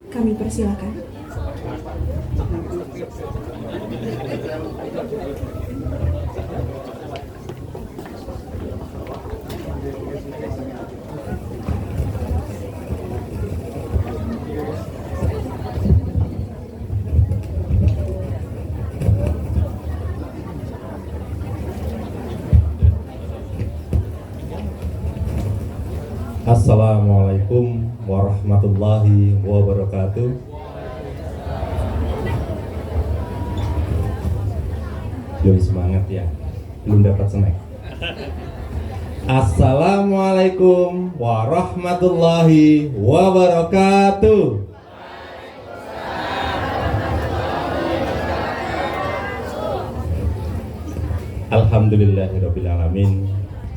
Kami persilakan. Assalamualaikum warahmatullahi wabarakatuh. Belum semangat ya, belum dapat snack. Assalamualaikum warahmatullahi wabarakatuh. Alhamdulillahirabbil alamin.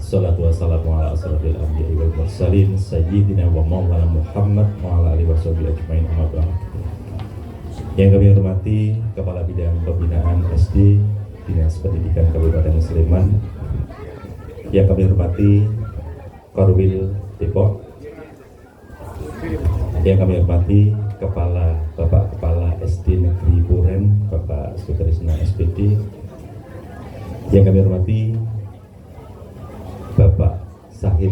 Salatu wassalamu ala asrofil anbiya'i wal mursalin sayyidina wa maulana Muhammad wa ala alihi washabihi ajmain amma ba'd. Yang kami hormati Kepala Bidang Pembinaan SD Dinas Pendidikan Kabupaten Sleman, yang kami hormati Korwil Depok, yang kami hormati Bapak Kepala SD Negeri Puren Bapak Sutrisna SPD, yang kami hormati Bapak Sahid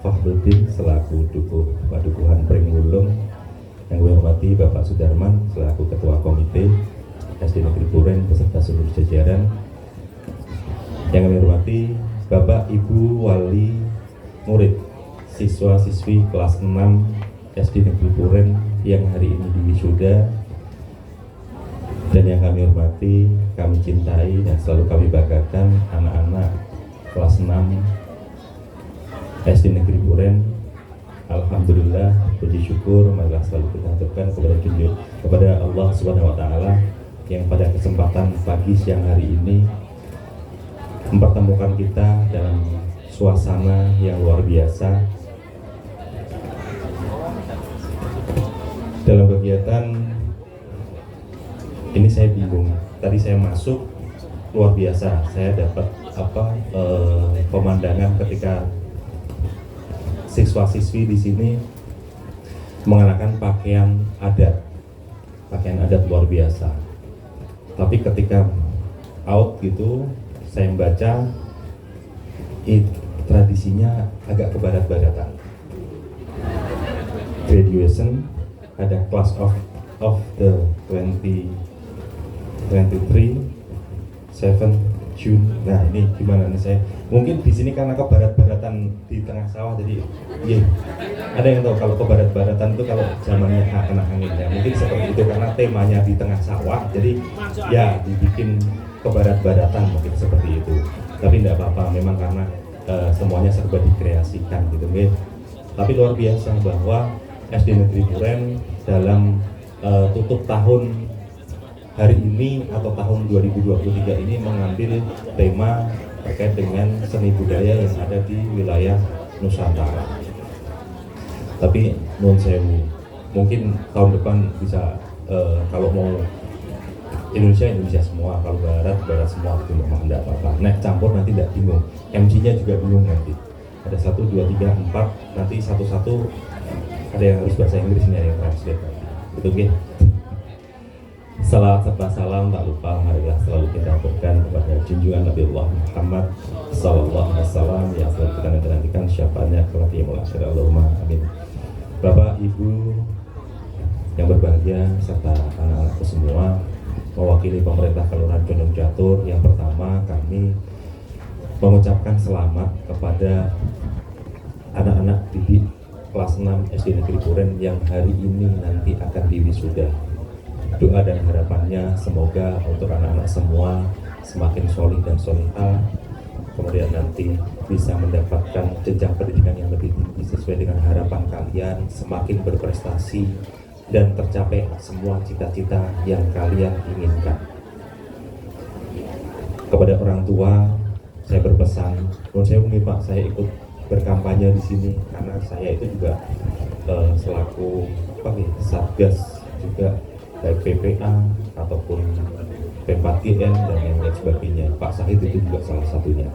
Fakhruddin selaku Dukuh Padukuhan Pringwulung, yang kami hormati Bapak Sudarman selaku Ketua Komite SD Negeri Puren beserta seluruh jajaran, yang kami hormati Bapak Ibu Wali Murid siswa-siswi kelas 6 SD Negeri Puren yang hari ini diwisuda, dan yang kami hormati, kami cintai dan selalu kami banggakan anak-anak kelas 6 SD Negeri Puren. Alhamdulillah, puji syukur marilah selalu kita haturkan kepada Allah Subhanahu wa taala yang pada kesempatan pagi siang hari ini mempertemukan kita dalam suasana yang luar biasa dalam kegiatan ini. Saya bingung, tadi saya masuk luar biasa, saya dapat pemandangan ketika siswa-siswi di sini mengenakan pakaian adat luar biasa. Tapi ketika out gitu, saya membaca tradisinya agak kebarat-baratan. Graduation, ada class of the 2023 7 June. Nah ini gimana nih, saya mungkin di sini karena kebarat-baratan di tengah sawah, jadi ada yang tahu kalau kebarat-baratan itu kalau zamannya kena angin ya, mungkin seperti itu karena temanya di tengah sawah, jadi ya dibikin kebarat-baratan mungkin seperti itu. Tapi tidak apa-apa, memang karena semuanya serba dikreasikan gitu ya. Tapi luar biasa bahwa SD Negeri Puren dalam tutup tahun hari ini atau tahun 2023 ini mengambil tema terkait dengan seni budaya yang ada di wilayah Nusantara. Tapi nuwun sewu, mungkin tahun depan bisa kalau mau Indonesia semua, kalau Barat semua itu memang tidak apa-apa. Nek campur nanti tidak bingung, MC-nya juga bingung nanti. Ada 1, 2, 3, 4, nanti satu-satu ada yang harus bahasa Inggris, ini ada yang translate nanti. Betul ya? Salawat serta salam tak lupa marilah selalu kita aturkan kepada junjungan Nabi Allah Muhammad sallallahu alaihi wasallam yang selalu kita nantikan syafaatnya kelak yaumul akhir. Allahumma amin. Bapak Ibu yang berbahagia serta anak-anakku semua, mewakili pemerintah Kelurahan Condong Catur, yang pertama kami mengucapkan selamat kepada anak-anak didik kelas 6 SD Negeri Puren yang hari ini nanti akan diwisuda. Doa dan harapannya semoga untuk anak-anak semua semakin solih dan solihah, kemudian nanti bisa mendapatkan jenjang pendidikan yang lebih tinggi sesuai dengan harapan kalian, semakin berprestasi dan tercapai semua cita-cita yang kalian inginkan. Kepada orang tua saya berpesan, menurut saya Pak, saya ikut berkampanye di sini karena saya itu juga selaku satgas juga, baik PPA ataupun P4GN dan yang lain sebagainya. Pak Sahid itu juga salah satunya.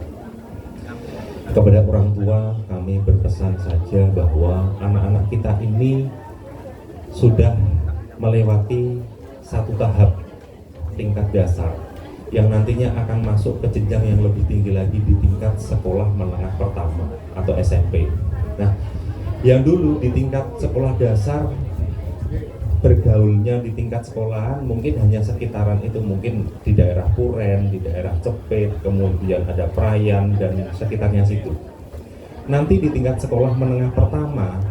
Kepada orang tua kami berpesan saja bahwa anak-anak kita ini sudah melewati satu tahap tingkat dasar yang nantinya akan masuk ke jenjang yang lebih tinggi lagi di tingkat sekolah menengah pertama atau SMP. Nah, yang dulu di tingkat sekolah dasar bergaulnya di tingkat sekolahan mungkin hanya sekitaran itu, mungkin di daerah Puren, di daerah Cepet, kemudian ada Prayan dan sekitarnya situ. Nanti di tingkat sekolah menengah pertama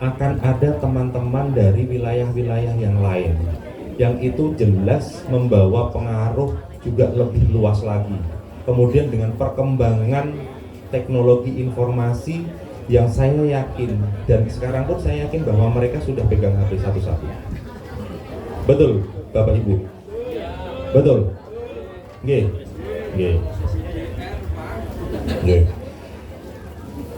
akan ada teman-teman dari wilayah-wilayah yang lain, yang itu jelas membawa pengaruh juga lebih luas lagi. Kemudian dengan perkembangan teknologi informasi yang saya yakin, dan sekarang pun saya yakin bahwa mereka sudah pegang HP satu-satu. Betul, Bapak Ibu? Betul? Nggih. Nggih. Nggih.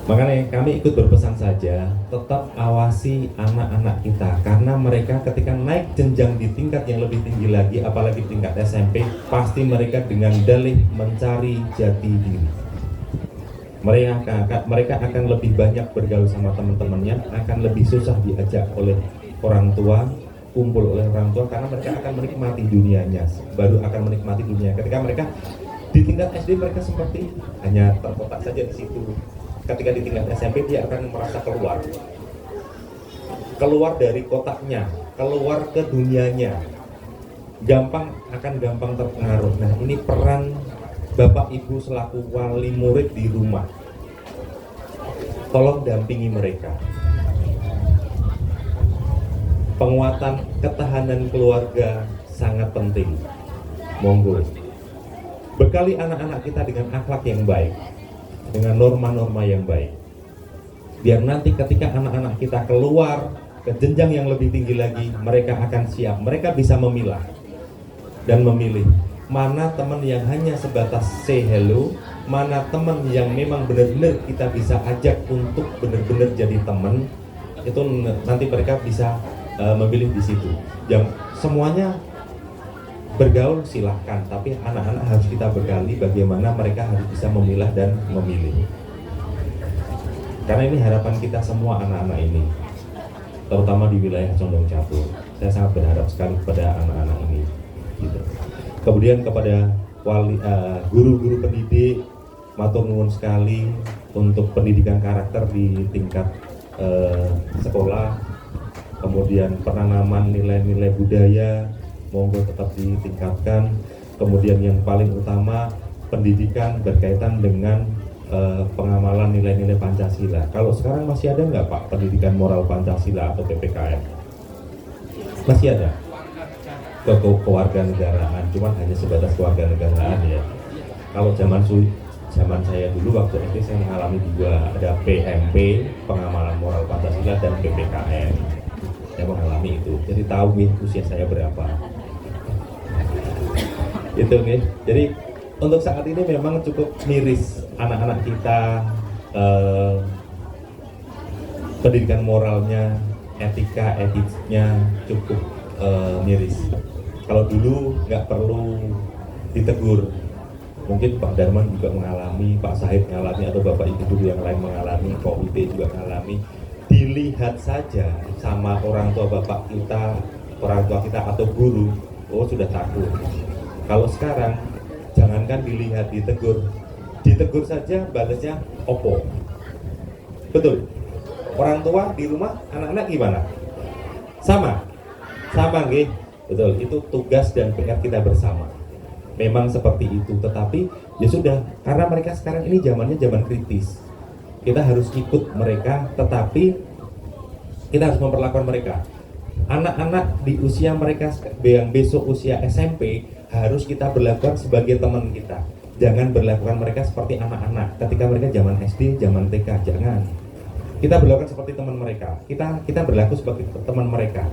Makanya kami ikut berpesan saja, tetap awasi anak-anak kita, karena mereka ketika naik jenjang di tingkat yang lebih tinggi lagi, apalagi tingkat SMP, pasti mereka dengan dalih mencari jati diri. Mereka akan lebih banyak bergaul sama teman-temannya, akan lebih susah diajak oleh orang tua, kumpul oleh orang tua, karena mereka akan menikmati dunianya, baru akan menikmati dunia. Ketika mereka di tingkat SD mereka seperti hanya terkotak saja di situ. Ketika di tingkat SMP dia akan merasa keluar dari kotaknya, keluar ke dunianya, akan gampang terpengaruh. Nah, ini peran Bapak Ibu selaku wali murid di rumah, tolong dampingi mereka. Penguatan ketahanan keluarga sangat penting. Monggo, bekali anak-anak kita dengan akhlak yang baik, dengan norma-norma yang baik, biar nanti ketika anak-anak kita keluar ke jenjang yang lebih tinggi lagi, mereka akan siap, mereka bisa memilah dan memilih mana teman yang hanya sebatas say hello, mana teman yang memang benar-benar kita bisa ajak untuk benar-benar jadi teman. Itu nanti mereka bisa memilih di situ. Yang semuanya bergaul silahkan, tapi anak-anak harus kita bekali bagaimana mereka harus bisa memilah dan memilih. Karena ini harapan kita semua anak-anak ini, terutama di wilayah Condong Catur. Saya sangat berharap sekali kepada anak-anak ini. Gitu. Kemudian kepada guru-guru pendidik, matur nuwun sekali untuk pendidikan karakter di tingkat sekolah, kemudian penanaman nilai-nilai budaya, monggo tetap ditingkatkan. Kemudian yang paling utama, pendidikan berkaitan dengan pengamalan nilai-nilai Pancasila. Kalau sekarang masih ada nggak Pak pendidikan moral Pancasila atau PPKN? Masih ada? Kewarganegaraan, cuman hanya sebatas kewarganegaraan ya. Kalau zaman saya dulu waktu SD saya mengalami dua, ada PMP, pengamalan moral Pancasila, dan PPKN. Saya mengalami itu, jadi tahu nih usia saya berapa. Itu nih. Jadi untuk saat ini memang cukup miris anak-anak kita, pendidikan moralnya, etiknya cukup miris. Kalau dulu nggak perlu ditegur, mungkin Pak Darman juga mengalami, Pak Sahid mengalami, atau Bapak Ibu guru yang lain mengalami, Pak Wite juga mengalami. Dilihat saja sama orang tua bapak kita, orang tua kita atau guru, oh sudah takut. Kalau sekarang jangankan dilihat, ditegur saja balasnya opo. Betul. Orang tua di rumah, anak-anak gimana? Sama nggih. Betul, itu tugas dan PR kita bersama. Memang seperti itu, tetapi ya sudah, karena mereka sekarang ini zamannya zaman kritis. Kita harus ikut mereka, tetapi kita harus memperlakukan mereka. Anak-anak di usia mereka yang besok usia SMP harus kita berlakukan sebagai teman kita. Jangan berlakukan mereka seperti anak-anak ketika mereka zaman SD, zaman TK, jangan. Kita berlakukan seperti teman mereka. Kita berlaku sebagai teman mereka.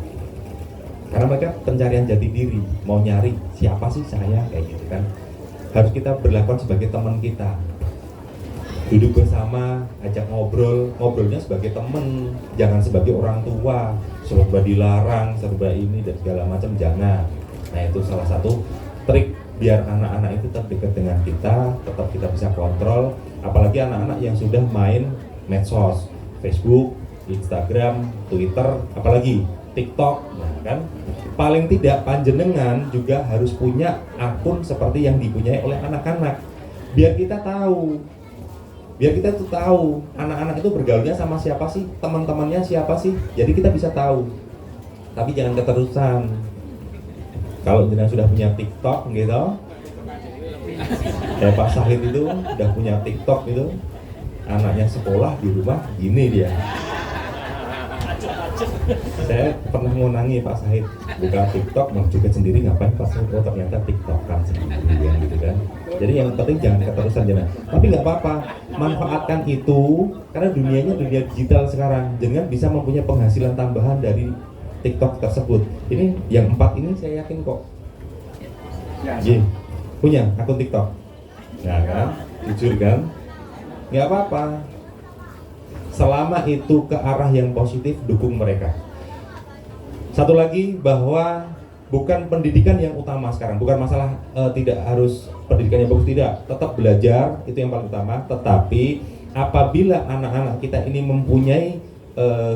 Karena mereka pencarian jati diri, mau nyari siapa sih saya, kayak gitu kan. Harus kita berlakukan sebagai teman kita. Duduk bersama, ajak ngobrolnya sebagai teman, jangan sebagai orang tua, serba dilarang, serba ini dan segala macam, jangan. Nah, itu salah satu trik biar anak-anak itu tetap dekat dengan kita, tetap kita bisa kontrol. Apalagi anak-anak yang sudah main medsos, Facebook, Instagram, Twitter, apalagi TikTok, nah kan paling tidak panjenengan juga harus punya akun seperti yang dipunyai oleh anak-anak, biar kita tahu, anak-anak itu bergaulnya sama siapa sih, teman-temannya siapa sih, jadi kita bisa tahu. Tapi jangan keterusan. Kalau jenengan sudah punya TikTok gitu, kayak Pak Sahid itu udah punya TikTok itu, anaknya sekolah di rumah gini dia. Saya pernah ngonangi Pak Sahid buka TikTok, mau juga sendiri ngapain Pak Sahid, oh ternyata TikTokan sendiri gitu kan. Jadi yang penting jangan keterusan jenengan. Tapi nggak apa-apa, manfaatkan itu karena dunianya dunia digital sekarang. Jenengan bisa mempunyai penghasilan tambahan dari TikTok tersebut. Ini yang 4 ini saya yakin kok. Punya akun TikTok. Nah kan, jujur kan? Nggak apa-apa. Selama itu ke arah yang positif, dukung mereka. Satu lagi, bahwa bukan pendidikan yang utama sekarang, bukan masalah tidak harus pendidikannya bagus, tidak, tetap belajar itu yang paling utama. Tetapi apabila anak-anak kita ini mempunyai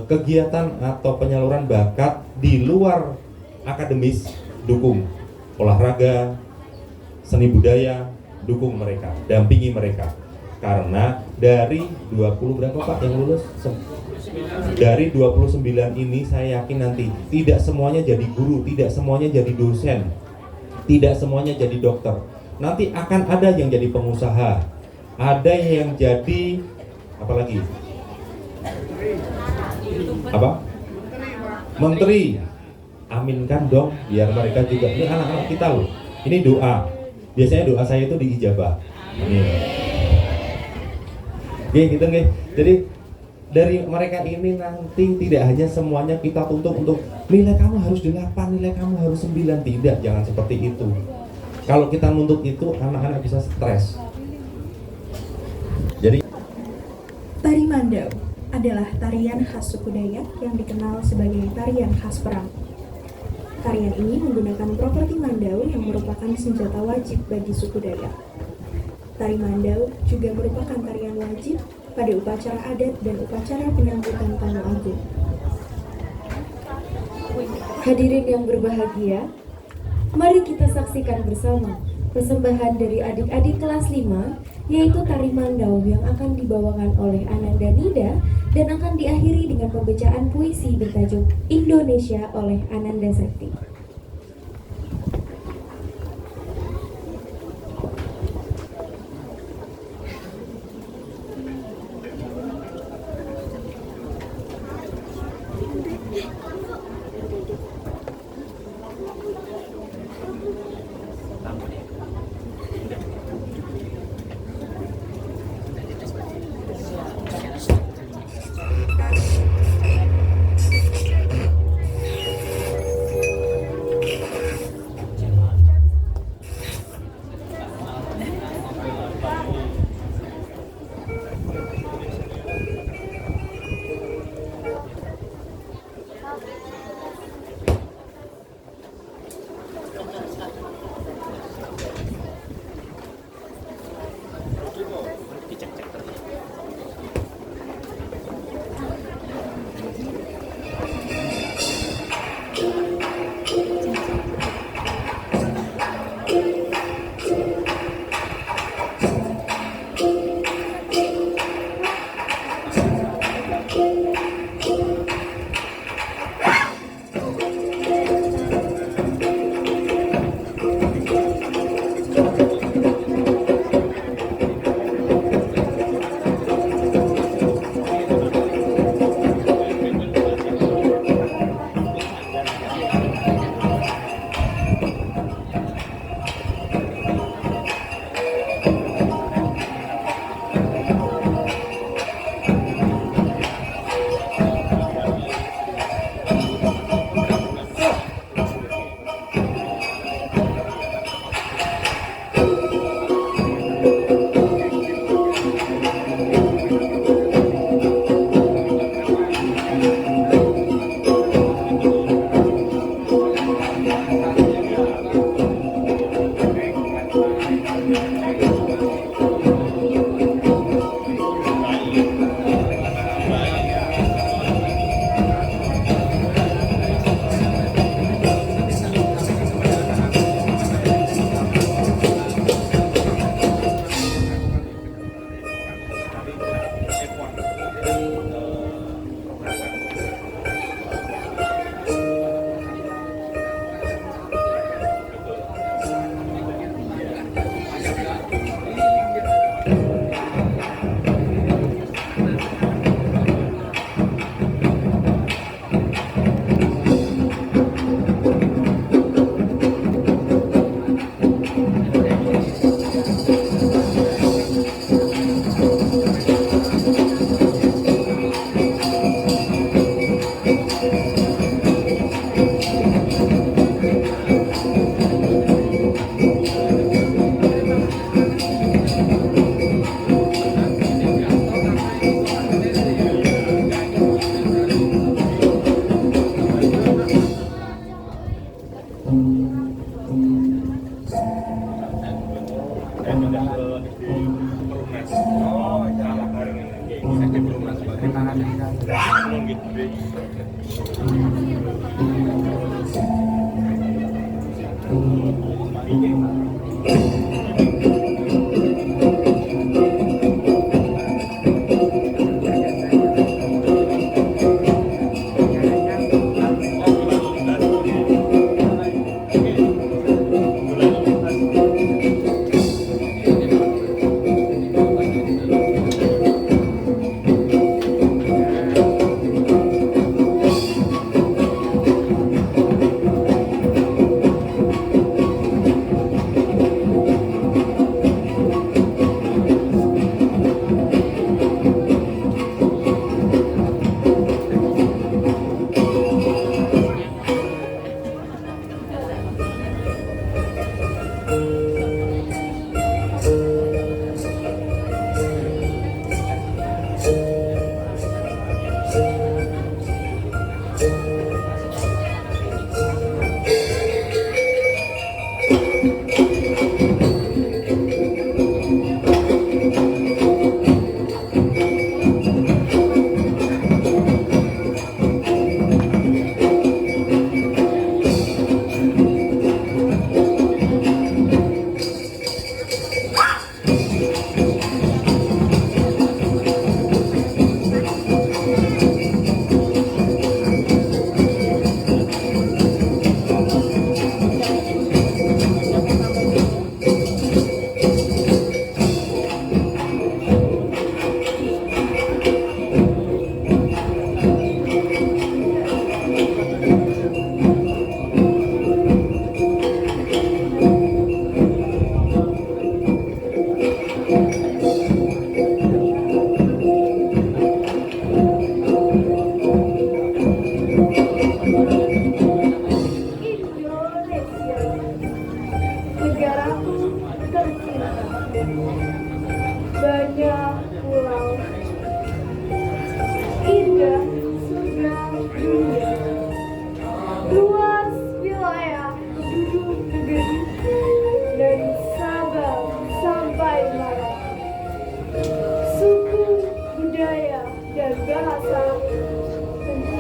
kegiatan atau penyaluran bakat di luar akademis, dukung. Olahraga, seni budaya, dukung mereka, dampingi mereka. Karena dari 20 berapa Pak yang lulus? Dari 29 ini saya yakin nanti tidak semuanya jadi guru, tidak semuanya jadi dosen, tidak semuanya jadi dokter. Nanti akan ada yang jadi pengusaha, ada yang jadi apa lagi? Apa? Menteri. Aminkan dong biar mereka juga. Ini anak-anak kita loh. Ini doa. Biasanya doa saya itu diijabah. Amin. Gitu nggih. Jadi dari mereka ini nanti tidak hanya semuanya kita tuntut untuk nilai kamu harus 8, nilai kamu harus 9, tidak, jangan seperti itu. Kalau kita nuntut itu, anak-anak bisa stres. Jadi tari Mandau adalah tarian khas suku Dayak yang dikenal sebagai tarian khas perang. Tarian ini menggunakan properti Mandau yang merupakan senjata wajib bagi suku Dayak. Tari Mandau juga merupakan tarian wajib pada upacara adat dan upacara penyambutan tamu agung. Hadirin yang berbahagia, mari kita saksikan bersama persembahan dari adik-adik kelas 5, yaitu tari Mandau yang akan dibawakan oleh Ananda Nida dan akan diakhiri dengan pembacaan puisi bertajuk Indonesia oleh Ananda Sakti.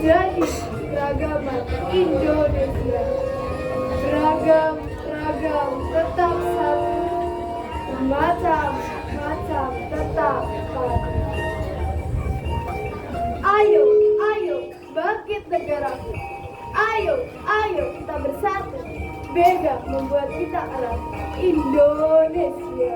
menjadi keragaman Indonesia. Ragam tetap satu, macam-macam tetap satu. Ayo, bangkit negaraku. Ayo kita bersatu. Bega membuat kita erat Indonesia.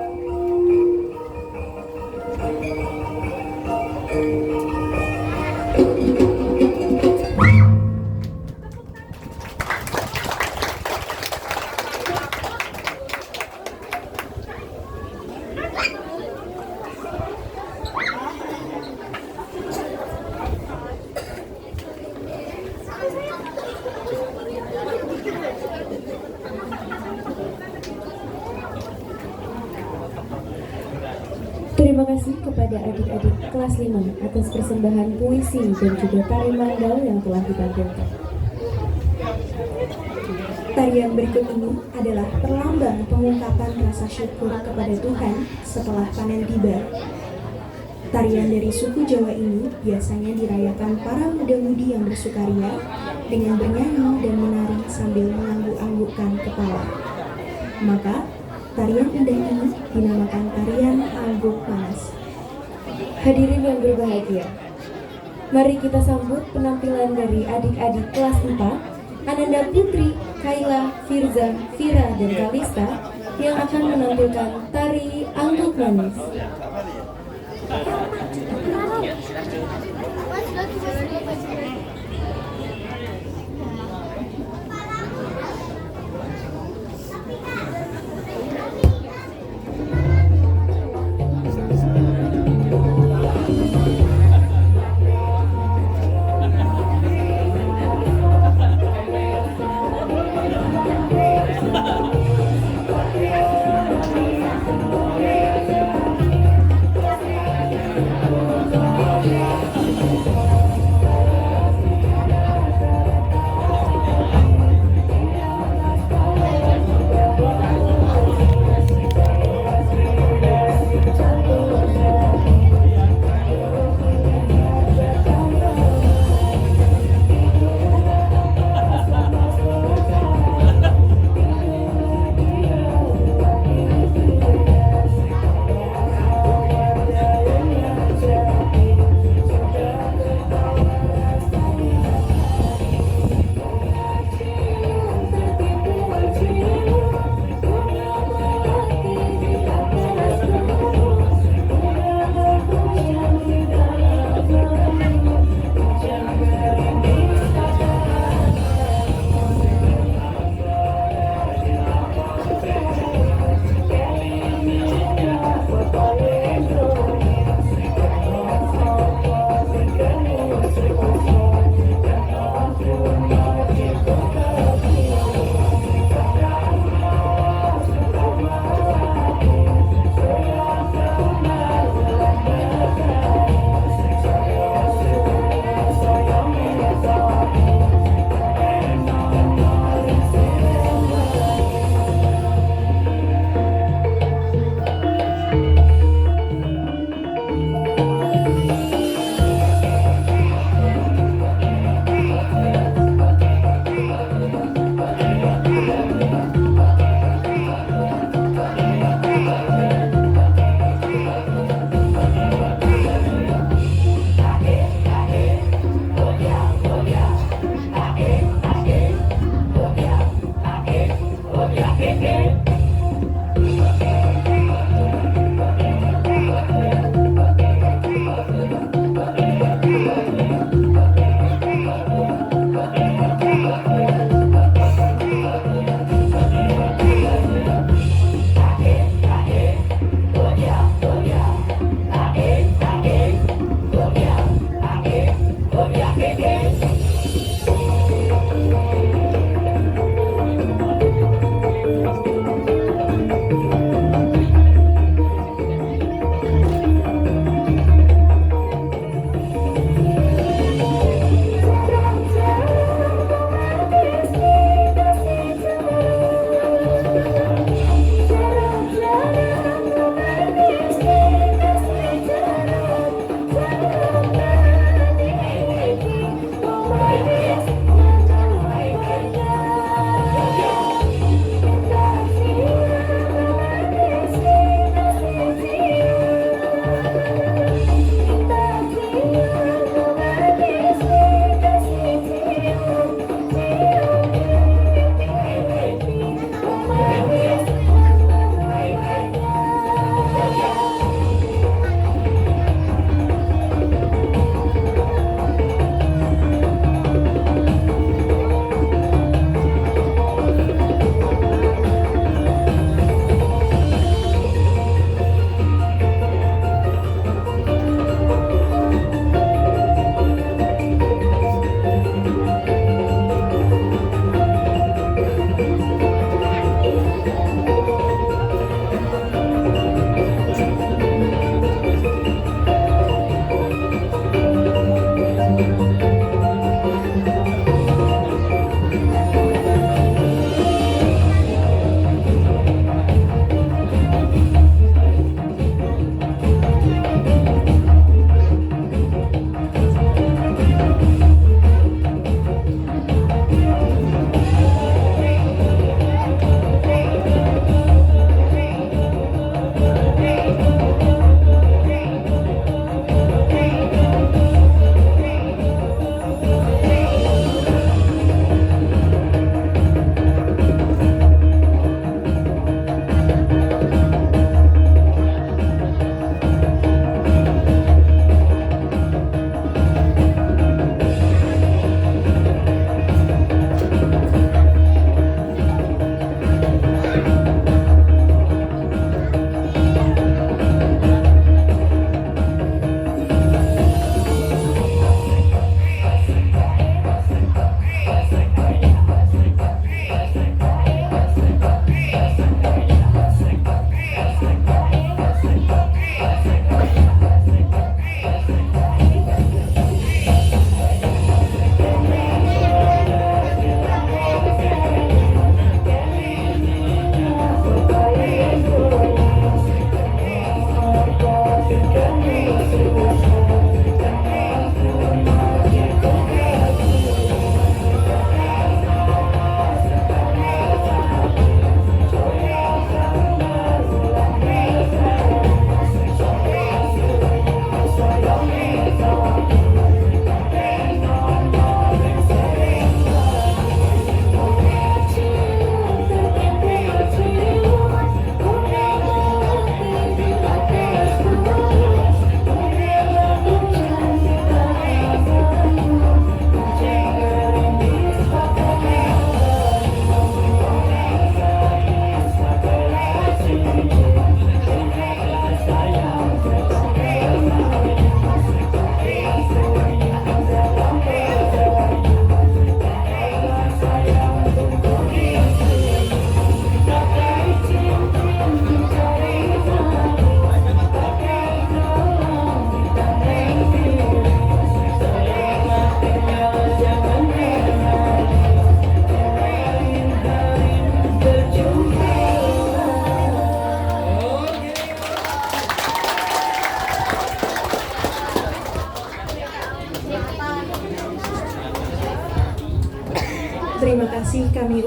Terima kasih kepada adik-adik kelas 5 atas persembahan puisi dan juga tari mandau yang telah ditampilkan. Tarian berikut ini adalah perlambang pengungkapan rasa syukur kepada Tuhan setelah panen tiba. Tarian dari suku Jawa ini biasanya dirayakan para muda-mudi yang bersukaria dengan bernyanyi dan menari sambil mengangguk-anggukkan kepala. Maka, tarian indah ini dinamakan tarian angguk manas. Hadirin yang berbahagia, mari kita sambut penampilan dari adik-adik kelas 4, Ananda Putri, Kaila, Firza, Vira, dan Kalista yang akan menampilkan tari angguk manis.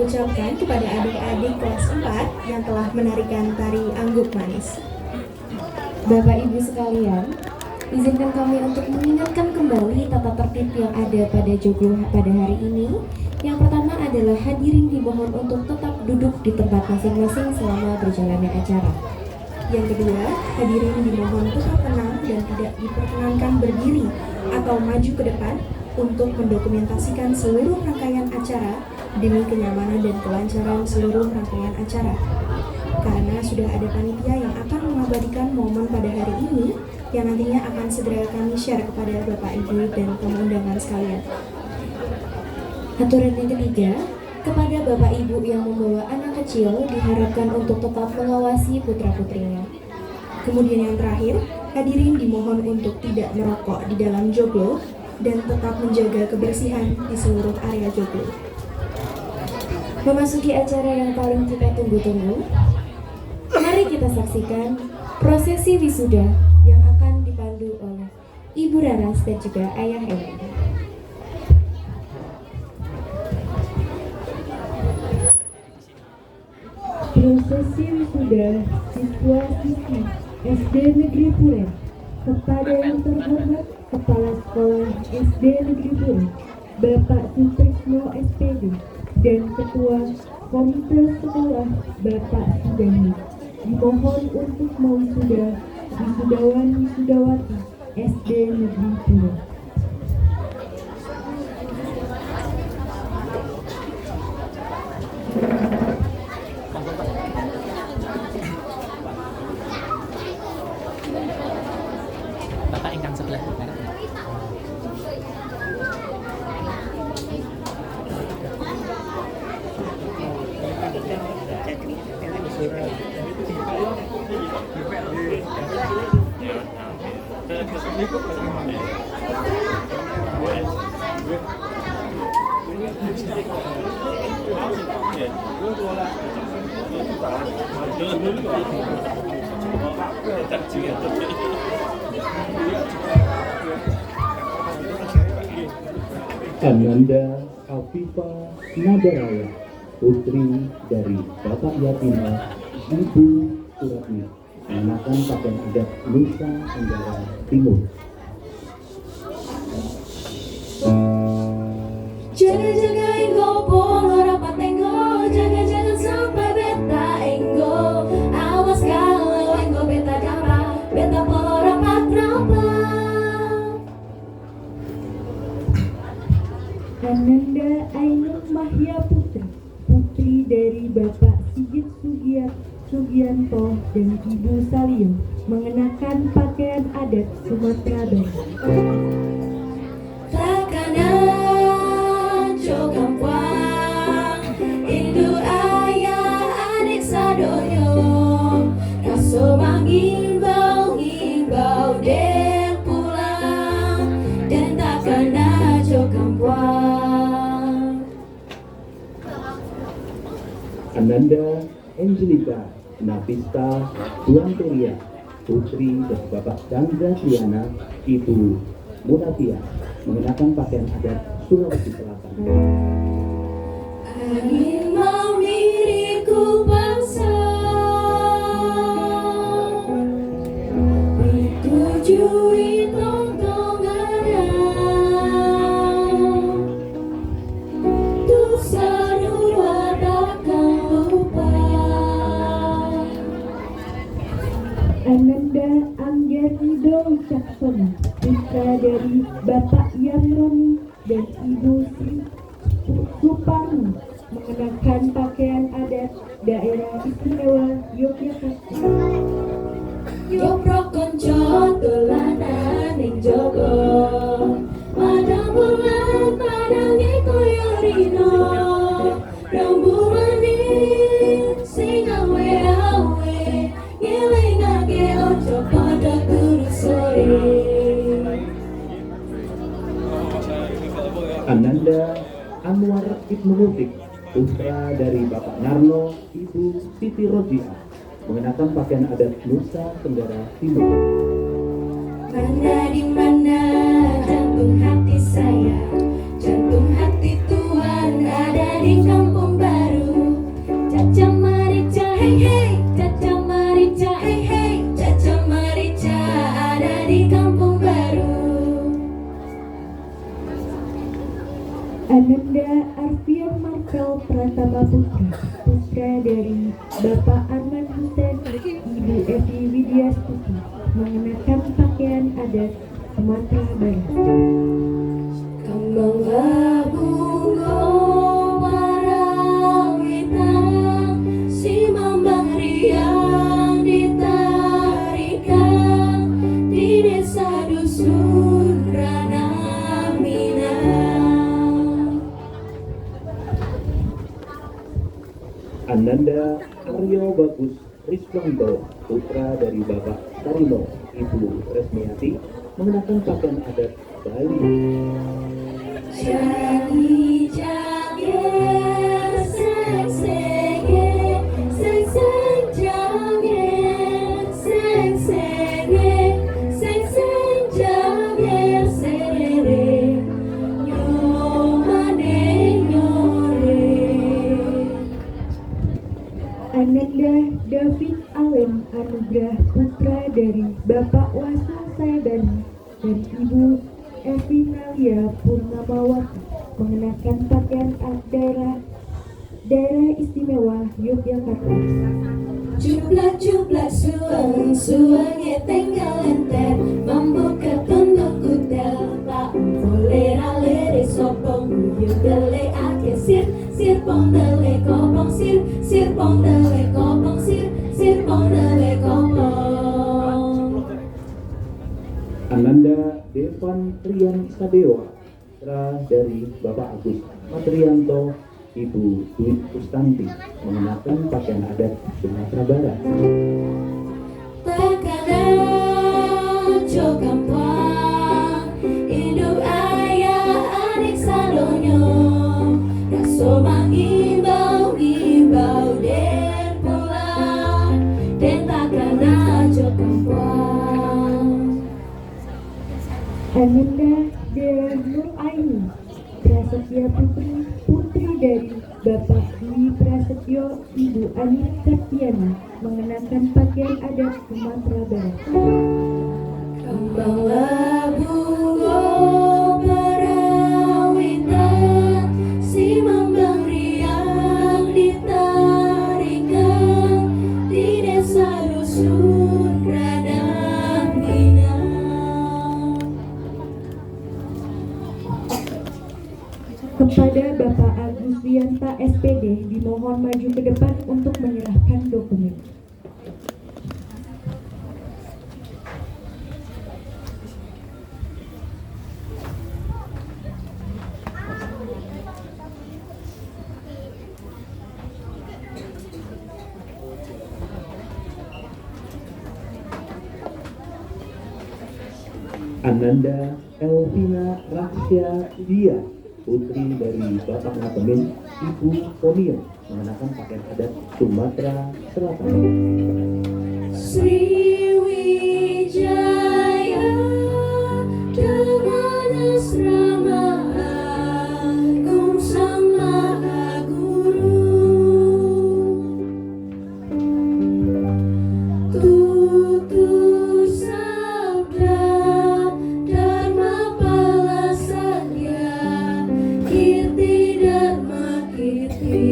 ucapkan kepada adik-adik kelas 4 yang telah menarikan tari Angguk Manis. Bapak Ibu sekalian, izinkan kami untuk mengingatkan kembali tata tertib yang ada pada joglo pada hari ini. Yang pertama adalah hadirin dimohon untuk tetap duduk di tempat masing-masing selama berjalannya acara. Yang kedua, hadirin dimohon tetap tenang dan tidak diperkenankan berdiri atau maju ke depan untuk mendokumentasikan seluruh rangkaian acara demi kenyamanan dan kelancaran seluruh rangkaian acara. Karena sudah ada panitia yang akan mengabadikan momen pada hari ini yang nantinya akan segera kami share kepada Bapak Ibu dan tamu undangan sekalian. Aturan yang ketiga, kepada Bapak Ibu yang membawa anak kecil diharapkan untuk tetap mengawasi putra-putrinya. Kemudian yang terakhir, hadirin dimohon untuk tidak merokok di dalam joglo dan tetap menjaga kebersihan di seluruh area joglo. Memasuki acara yang paling kita tunggu-tunggu, mari kita saksikan prosesi wisuda yang akan dipandu oleh Ibu Raras dan juga Ayah Emi. Prosesi wisuda siswa-siswi SD Negeri Puren. Kepada yang terhormat Kepala Sekolah SD Negeri Puren, Bapak Sutrisno SPD, dan Ketua Komite Sekolah Bapak Sudani, dimohon untuk mewisuda wisudawan-wisudawati SD Negeri Puren. Bapak ingkang sebelah kanan. Ananda Afifa Nadaraya, putri dari Bapak Yatima Ibu Suratmi, mengenakan pakaian adat Nusa Tenggara Timur. Jaga-jaga enggo polo rapat enggo, jaga-jaga sampai beta enggo. Awas kalau enggo beta dapa, beta polo rapat rapat. Ananda Ainun Mahya Putri, putri dari Bapak Sigit Sugianto dan Ibu Salio, mengenakan pakaian adat Sumatera Barat. Rakana Jogampuang, Indu ayah adik sadonyo, raso mangimbau den pulang, dan takana Jogampuang. Ananda Angelika Nafista Duanteria, putri dari Bapak Chandra Triana, Ibu Munatia, mengenakan pakaian adat Sulawesi Selatan. Angin mau diriku bangsa, ditujui tongtongan, dosa dua takkan lupa. Ananda Anggerido Wicaksono, putra dari Bapak Yamroni dan Ibu Sri Suparno, mengenakan pakaian adat daerah istimewa Yogyakarta. Jopro konco dolanan ning jogo, padang bulan padange koyo rino, rembulan sing awe-awe, ngelingake ojo pada turu sore. Ananda Anwar Ibnu Mutik, putra dari Bapak Narno, Ibu Siti Rodia, mengenakan pakaian adat Nusa Tenggara Timur. Mana di mana jantung hati saya, jantung hati Tuhan ada di kampung baru. putra dari Bapak Arman Hussein, Ibu Evi Widyastuti, mengenakan pakaian adat Sumatera Barat. Kembang bungo parawitang, si mambang riang ditarikan di desa dusun Ranah Minang. Ananda Aryo Bagus Riswanto, putra dari Bapak Tarino, Ibu Resmiati, mengenakan pakaian adat Bali. Jadi janger seng senge, seng seng janger, seng senge, seng seng janger serere, nyomane nyore. Ananda David Allen Anugrah, putra dari Bapak Wasu Sayabani dan Ibu Evinalia Purnamawati, mengenakan pakaian daerah istimewa Yogyakarta. Cuplak-cuplak suang tinggal enter, membuka tunduk kutel, tak boleh rale sopong, buyut dele ake sir, sir pong dele kopong sir, sir pong dele kopong sir, sir pong dele kopong. Ananda Devan Rian Sadewa, putra dari Bapak Agus Matrianto, Ibu Dwi Kustanti, mengenakan pakaian adat Sumatera Barat. Tekanan cokampang, induk ayah adik salonyo, raso mangimbau den pulang, den tekanan cokampang. Ananda Dea Nur Aini Prasetya putri dari Bapak Dwi Prasetyo, Ibu Ani Kartiana, mengenakan pakaian adat Sumatera Barat. Kembang bungo parawitang, si mambang riang ditarikan di desa dusun Ranah Minang. Kepada Bapak Agus Wianta SPD dimohon maju ke depan untuk menyerahkan dokumen. Ananda Elvina Raksya Dia, putri dari Bapak Ngatemin, Ibu Ponio, mengenakan pakaian adat Sumatera Selatan. Sriwijaya dengan asrama agung sang maha guru, tutur sabda dharma palasarya, kirti dharma kirti.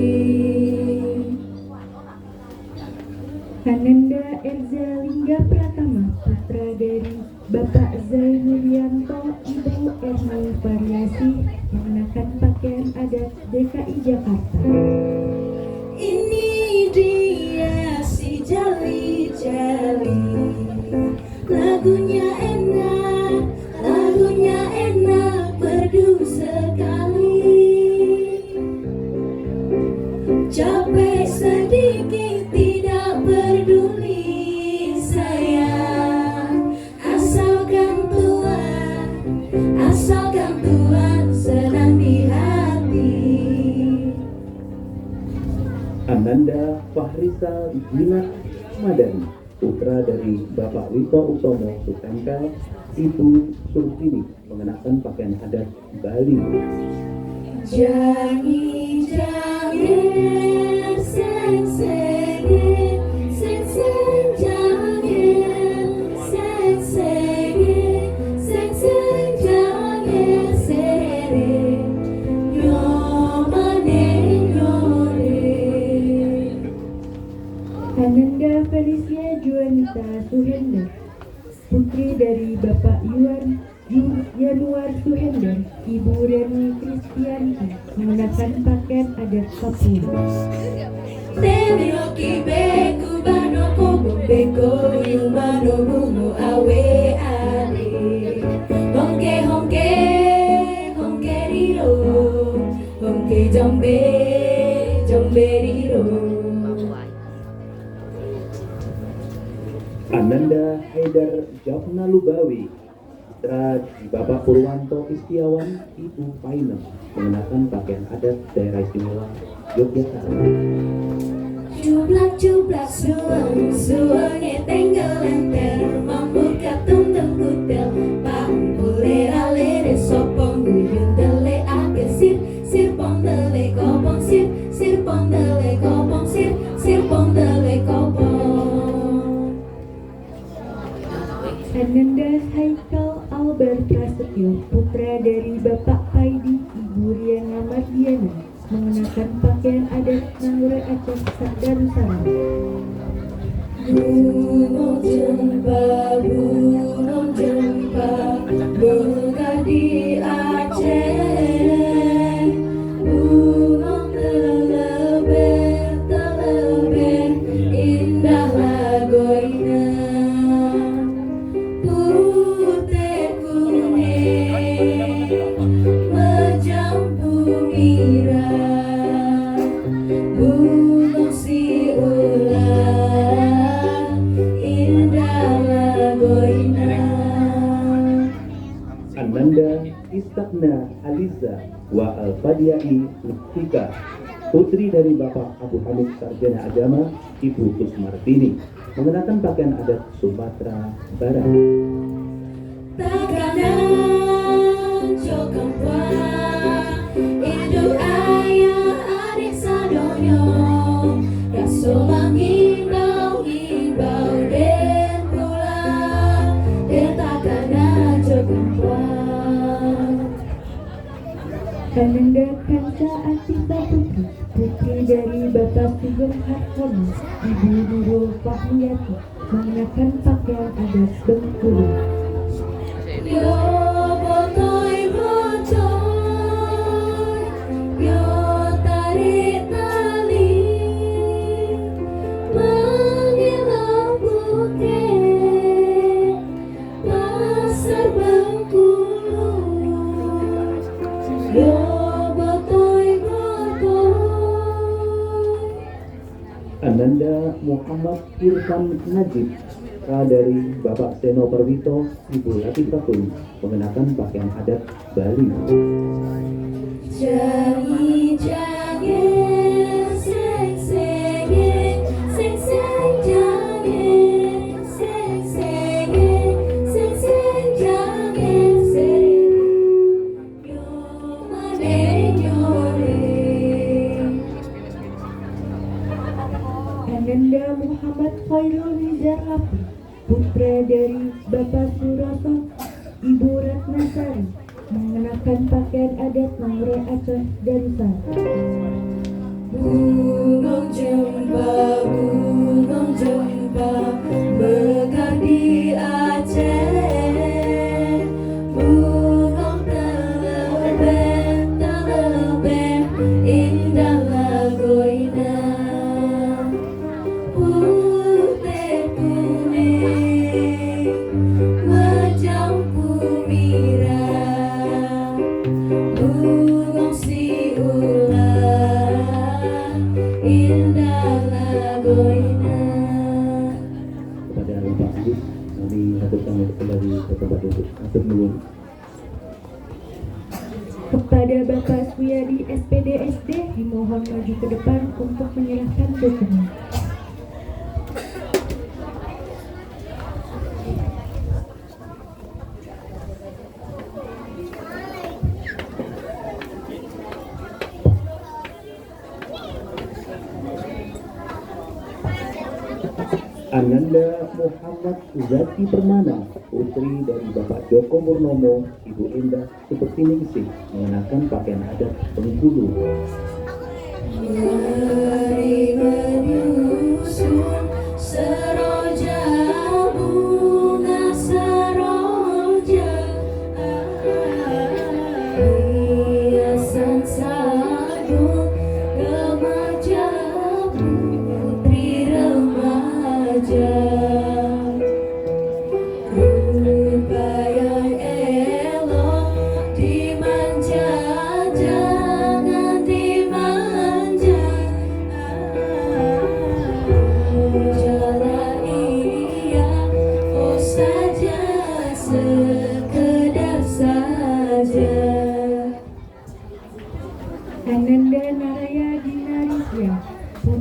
Ananda Erza Lingga Pratama, putra dari Bapak Zainurianto, Ibu Erni Variasi, mengenakan pakaian adat DKI Jakarta. Ini dia si jali-jali, lagunya enak, merdu sekali. Capek sedikit tidak peduli sayang, asalkan Tuhan senang di hati. Ananda Fahrisa Gina Madani, putra dari Bapak Wito Utomo Sutempel, Ibu Surtini, mengenakan pakaian adat Bali. Jangi janger seng senge, seng seng janger, seng senge, seng seng janger serere, nyomane nyore. Juanita Suhender, putri dari Bapak Yanuar Suhender, Ibu Reni Kristianti, mengenakan pakaian adat Papua. Dewi Roki Beku Banoko Beko Yumano Bumu Awe Ade Hongke Hongke Hongke Riro Hongke Jombe Jombe Riro. Ananda Haidar Jafna Lubawi, putra di Bapak Purwanto Istiawan, Ibu Painem, mengenakan pakaian adat daerah istimewa Yogyakarta. Cublak cublak suang suangnya tinggal enter membuka tuntung kutel pampulera lere sopong guyun dele ake sir sir pong dele kopong sir pong dele kopong sir pong dele kopong. Ananda Haikal Albert Prasetyo, putra dari Bapak Paidi, Ibu Riana Mardiana, mengenakan pakaian adat Nangure Aceh Darussalam. Gunung jempa buka di Aceh, gunung telebeh indah lagoina, putih kuning menjambu mirah, gunung si ular indah lagoina. Ananda Istakna Aliza wa Al-Fadiai Lufika, putri dari Bapak Abu Hamid Sarjana Agama, Ibu Kusmartini, mengenakan pakaian adat Sumatera Barat. Takanan cokam puan induk ayah adik sadonyo rasolang imbau den pula den takanan cokam puan. Ananda Kansa Asita Putri, putri dari Bapak Sugeng Hartono, Ibu Nurul Fahmiyati, mengenakan pakaian adat Bengkulu. Yo botoy yo tarik tali menghilang bukit pasar Bengkulu. Yo botoy Ananda Muhammad Irfan Najib, putra dari Bapak Seno Perwito, Ibu Latifatun, mengenakan pakaian adat Bali. Jangi jangi seng seng seng seng jangi seng seng seng seng jangi seng yo mane nyore. Ananda Muhammad Khairul Nizar Rafi, putra dari Bapak Suroso, Ibu Ratnasari, mengenakan pakaian adat Nangure Aceh Darussalam. Gunung jempa mekar di Aceh, gunung telebeh indah lagoina, putih kuning menjampu mirah, gunung si ular indah lagoina. Kepada Bapak Agus, kami haturkan kembali ke tempat duduk. Atur nuwun. Kepada Bapak Suyadi SPD SD, dimohon maju ke depan untuk menyerahkan dokumen. Ananda Muhammad Zaki Permana, putri dari Bapak Joko Purnomo, Ibu Indah Supertiningsih, mengenakan pakaian adat Bengkulu. Mari menyusun seroja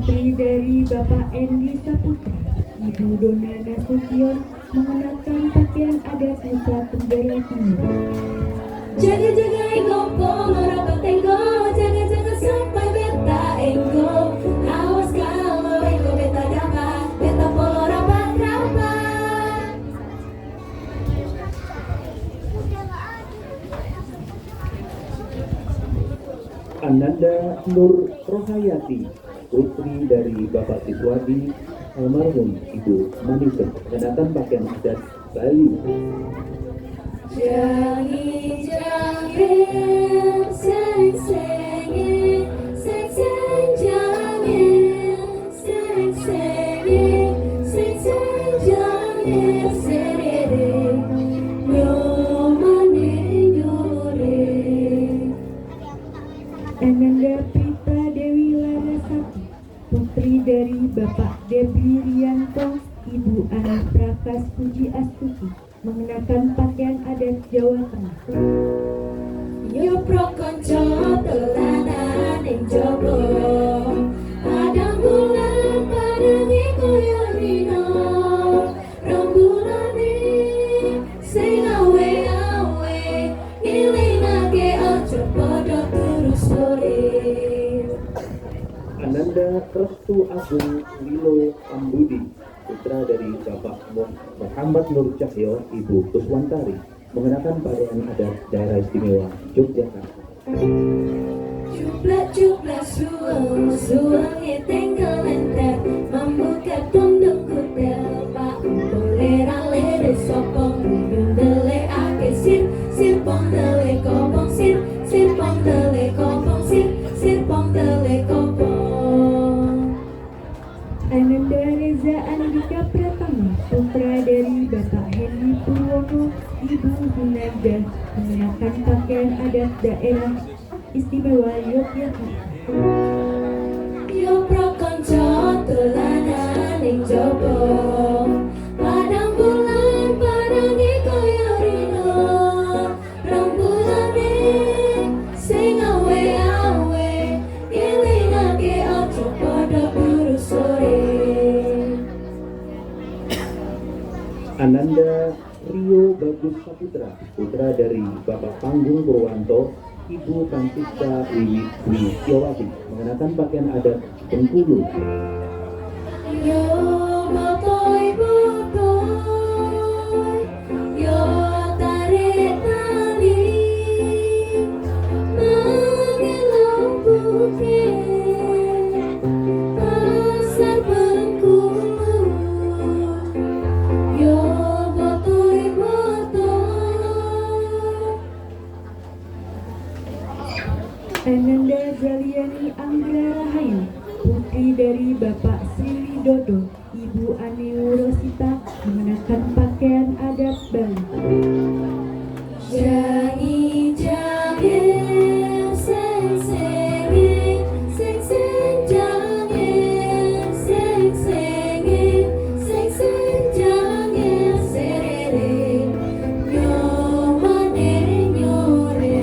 putri dari Bapak Endi Saputra, Ibu Dona Nasution mengenakan pakaian adat Nusa Tenggara Timur. Jaga-jaga ego, pengarapan tenggo, jaga-jaga sampai beta ego. Awas kalau ego beta dapat, beta polo rapat-rapat. Ananda Nur Rohayati, putri dari Bapak Siswadi almarhum Ibu Manisem, mengenakan pakaian adat Bali. Jangan-jangan seng-sengin, seng-seng jangan, seng-sengin, seng-seng jangan serere, nyomane nyore. Ananda Prita Dewi Larasati, putri dari Bapak Debi Rianto, Ibu Ani Prakas Puji Astuti, mengenakan pakaian adat Jawa Tengah. Yo pro konco telanan ing jogo, padang bulan padangi koyo dino, rembulane sing awe-awe, ilingake ojo podo turu sore. Ananda Restu Agung Lilo Ambudi, putra dari Bapak Muhammad Nur Cahyo, Ibu Kuswantari, mengenakan pakaian adat daerah istimewa Yogyakarta. Cuplak-cuplak suang tinggal entek, membuka tunduk kuda, pak bolera-lere sopong, dele ake sir, sirpong dele kopong sir, sirpong dele kopong sir, sirpong dele kopong. Ananda Reza Andika Pratama, putra dari Bapak Hendy Purwono, Ibu Hunada, mengenakan pakaian adat daerah istimewa Yogyakarta. Yo pro konco tulanan ing jogo, padang bulan padangi koyo rino, rembulane sing awe-awe, ilingake ojo podo buru sore. Ananda Rio Bagus Saputra, putra dari Bapak Panggung Purwanto, Ibu Francisca Wiwitiawati, mengenakan pakaian adat Bengkulu. Yo botoy botoy, yo tarik tali, mengilau bukit, pasar Bengkulu. Yo botoy botoy. Ananda Zaliani Anggra Rahayu, putri dari Bapak Sri Widodo, Ibu Ani Rosita, mengenakan pakaian adat Bali. Jangan-jangan seng-sengin, seng-seng jangan, seng-sengin, seng-seng jangan serere, nyomane nyore.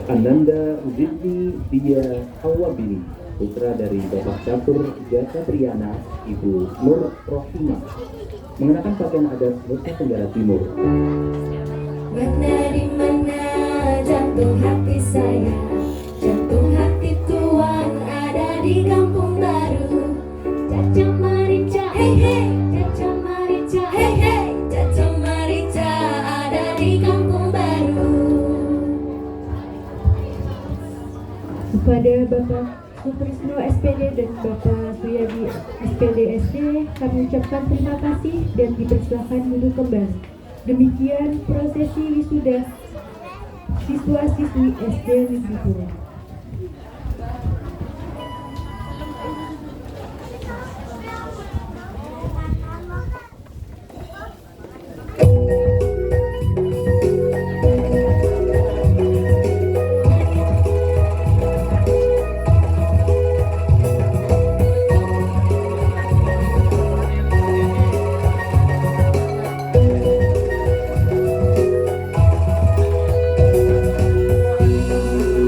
Ananda Zidni Dia Hawabini, putra dari Bapak Catur Jasa Priyana, Ibu Nur Rohimah, mengenakan pakaian adat Nusa Tenggara Timur. Mana di mana jantung hati saya, jantung hati tuan ada di kampung baru. Caca Marica, hey hey, Caca Marica, hey hey, Caca Marica ada di kampung baru. Kepada Bapak Sutrisno SPD dan Bapak Suyadi SPD SD, kami ucapkan terima kasih dan dipersilakan duduk kembali. Demikian prosesi wisuda siswa-siswi SD Negeri Purwo.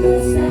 Nusa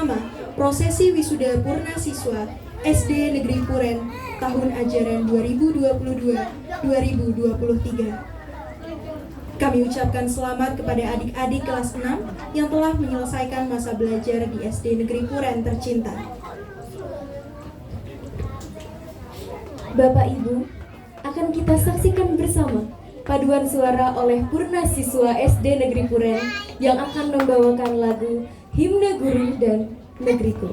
bersama prosesi wisuda purna siswa SD Negeri Puren tahun ajaran 2022-2023. Kami ucapkan selamat kepada adik-adik kelas 6 yang telah menyelesaikan masa belajar di SD Negeri Puren tercinta. Bapak Ibu, akan kita saksikan bersama paduan suara oleh Purna Siswa SD Negeri Puren yang akan membawakan lagu Himne Guru dan Negeriku.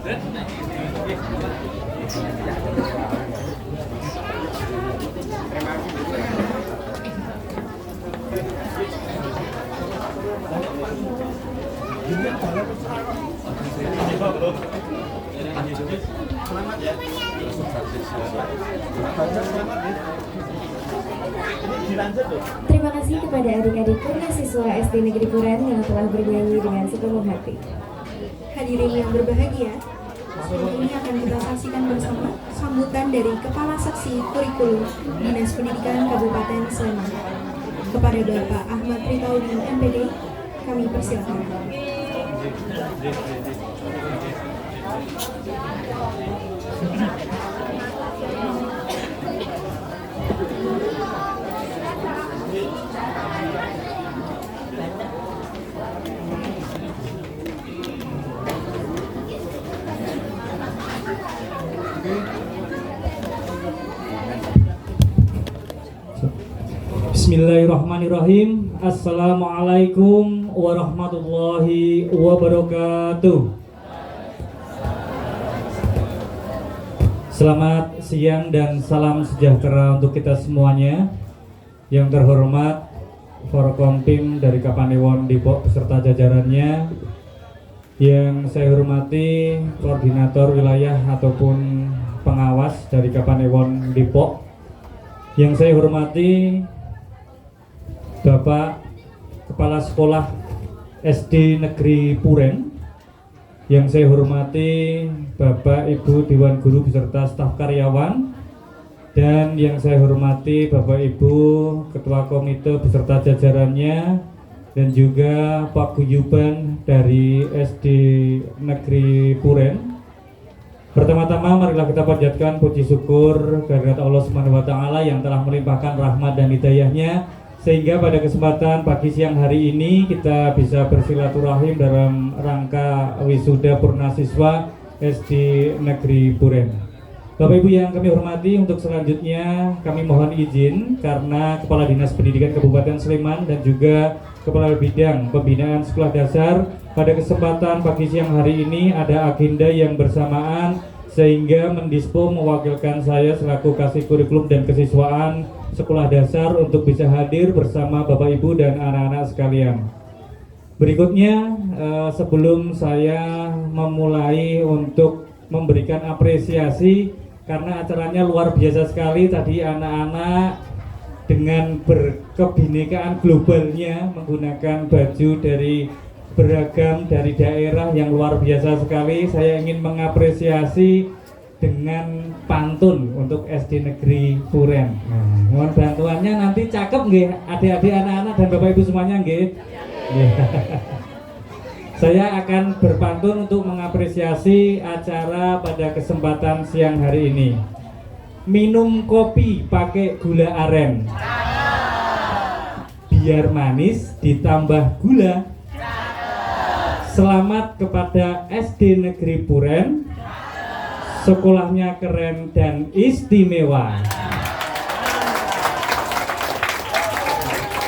Terima kasih kepada adik-adik mahasiswa SD Negeri Puren yang telah bernyanyi dengan sepenuh hati. Hadirin yang berbahagia, selanjutnya ini akan kita saksikan bersama sambutan dari Kepala Seksi Kurikulum Dinas Pendidikan Kabupaten Sleman. Kepada Bapak Ahmad Ritaudin MPD, kami persilakan. Bismillahirrahmanirrahim. Assalamualaikum warahmatullahi wabarakatuh. Selamat siang dan salam sejahtera untuk kita semuanya. Yang terhormat Forkompim dari Kapanewon Depok beserta jajarannya, yang saya hormati koordinator wilayah ataupun pengawas dari Kapanewon Depok, yang saya hormati Bapak Kepala Sekolah SD Negeri Puren, yang saya hormati Bapak Ibu Dewan Guru beserta staf karyawan, dan yang saya hormati Bapak Ibu Ketua Komite beserta jajarannya, dan juga Pak Guyuban dari SD Negeri Puren. Pertama-tama marilah kita panjatkan puji syukur kehadirat Allah Subhanahu wa taala yang telah melimpahkan rahmat dan hidayahnya, sehingga pada kesempatan pagi siang hari ini kita bisa bersilaturahim dalam rangka wisuda purnasiswa SD Negeri Puren. Bapak Ibu yang kami hormati, untuk selanjutnya kami mohon izin karena Kepala Dinas Pendidikan Kabupaten Sleman dan juga Kepala Bidang Pembinaan Sekolah Dasar pada kesempatan pagi siang hari ini ada agenda yang bersamaan, sehingga mendispo mewakilkan saya selaku Kasih Kurikulum dan Kesiswaan Sekolah Dasar untuk bisa hadir bersama Bapak Ibu dan anak-anak sekalian. Berikutnya, sebelum saya memulai untuk memberikan apresiasi karena acaranya luar biasa sekali tadi, anak-anak dengan berkebinekaan globalnya menggunakan baju dari beragam dari daerah yang luar biasa sekali. Saya ingin mengapresiasi dengan pantun untuk SD Negeri Puren. Mohon bantuannya, nanti cakep nggih adik-adik, anak-anak dan Bapak Ibu semuanya nggih. Saya akan berpantun untuk mengapresiasi acara pada kesempatan siang hari ini. Minum kopi pakai gula aren, biar manis ditambah gula. Selamat kepada SD Negeri Puren, sekolahnya keren dan istimewa.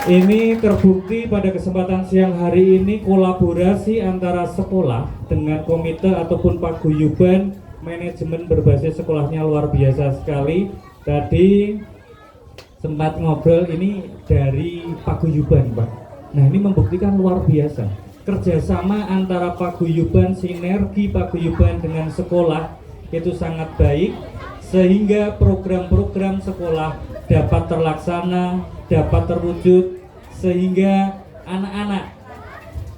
Ini terbukti pada kesempatan siang hari ini kolaborasi antara sekolah dengan komite ataupun paguyuban manajemen berbasis sekolahnya luar biasa sekali. Tadi sempat ngobrol ini dari paguyuban, Pak. Nah, ini membuktikan luar biasa kerjasama antara paguyuban, sinergi paguyuban dengan sekolah itu sangat baik, sehingga program-program sekolah dapat terlaksana, dapat terwujud, sehingga anak-anak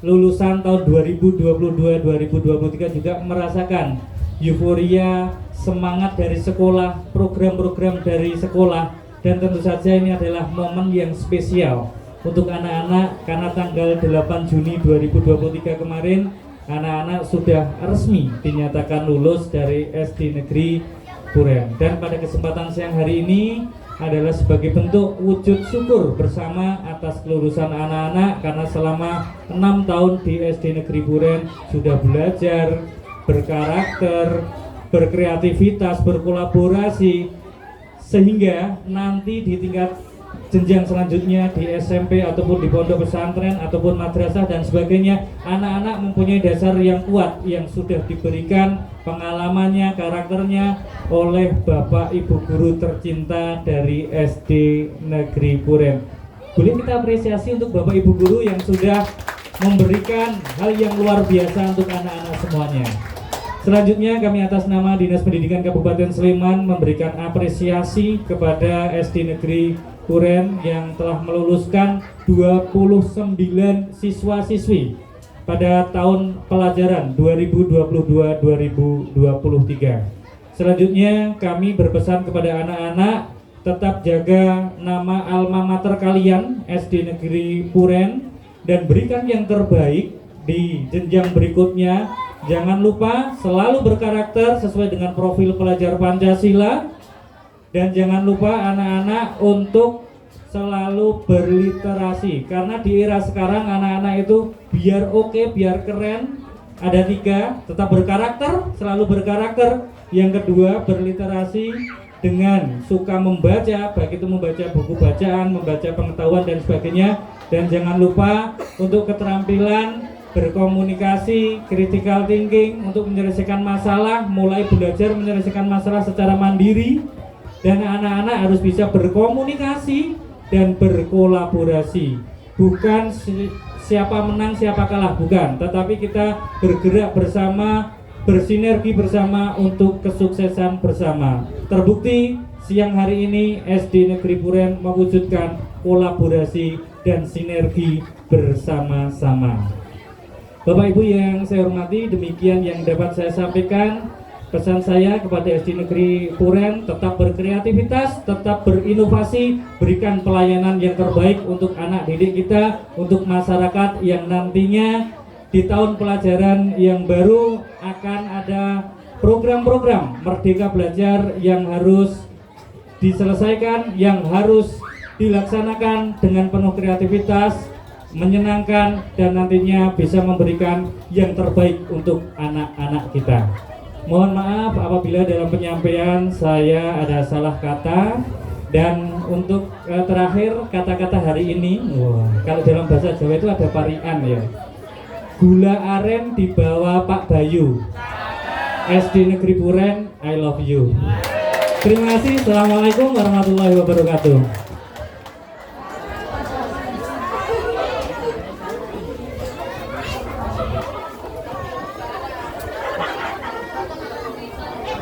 lulusan tahun 2022-2023 juga merasakan euforia, semangat dari sekolah, program-program dari sekolah, dan tentu saja ini adalah momen yang spesial untuk anak-anak karena tanggal 8 Juni 2023 kemarin anak-anak sudah resmi dinyatakan lulus dari SD Negeri Puren. Dan pada kesempatan siang hari ini adalah sebagai bentuk wujud syukur bersama atas kelulusan anak-anak, karena selama 6 tahun di SD Negeri Puren sudah belajar, berkarakter, berkreativitas, berkolaborasi, sehingga nanti di tingkat jenjang selanjutnya di SMP ataupun di pondok pesantren ataupun madrasah dan sebagainya, anak-anak mempunyai dasar yang kuat yang sudah diberikan pengalamannya, karakternya oleh Bapak Ibu guru tercinta dari SD Negeri Puren. Boleh kita apresiasi untuk Bapak Ibu guru yang sudah memberikan hal yang luar biasa untuk anak-anak semuanya. Selanjutnya kami atas nama Dinas Pendidikan Kabupaten Sleman memberikan apresiasi kepada SD Negeri Puren yang telah meluluskan 29 siswa-siswi pada tahun pelajaran 2022-2023. Selanjutnya kami berpesan kepada anak-anak tetap jaga nama alma mater kalian SD Negeri Puren dan berikan yang terbaik di jenjang berikutnya. Jangan lupa selalu berkarakter sesuai dengan profil pelajar Pancasila. Dan jangan lupa anak-anak untuk selalu berliterasi. Karena di era sekarang anak-anak itu biar oke, biar keren. Ada 3, tetap berkarakter, selalu berkarakter. Yang kedua, berliterasi dengan suka membaca, baik itu membaca buku bacaan, membaca pengetahuan dan sebagainya. Dan jangan lupa untuk keterampilan berkomunikasi, critical thinking untuk menyelesaikan masalah, mulai belajar menyelesaikan masalah secara mandiri. Dan anak-anak harus bisa berkomunikasi dan berkolaborasi. Bukan siapa menang, siapa kalah, bukan. Tetapi kita bergerak bersama, bersinergi bersama untuk kesuksesan bersama. Terbukti siang hari ini SD Negeri Puren mewujudkan kolaborasi dan sinergi bersama-sama. Bapak Ibu yang saya hormati, demikian yang dapat saya sampaikan. Pesan saya kepada SD Negeri Puren, tetap berkreativitas, tetap berinovasi, berikan pelayanan yang terbaik untuk anak didik kita, untuk masyarakat yang nantinya di tahun pelajaran yang baru akan ada program-program Merdeka Belajar yang harus diselesaikan, yang harus dilaksanakan dengan penuh kreativitas, menyenangkan, dan nantinya bisa memberikan yang terbaik untuk anak-anak kita. Mohon maaf apabila dalam penyampaian saya ada salah kata. Dan untuk terakhir kata-kata hari ini, kalau dalam bahasa Jawa itu ada parian ya. Gula aren dibawa Pak Bayu. SD Negeri Puren, I love you. Terima kasih. Assalamualaikum warahmatullahi wabarakatuh.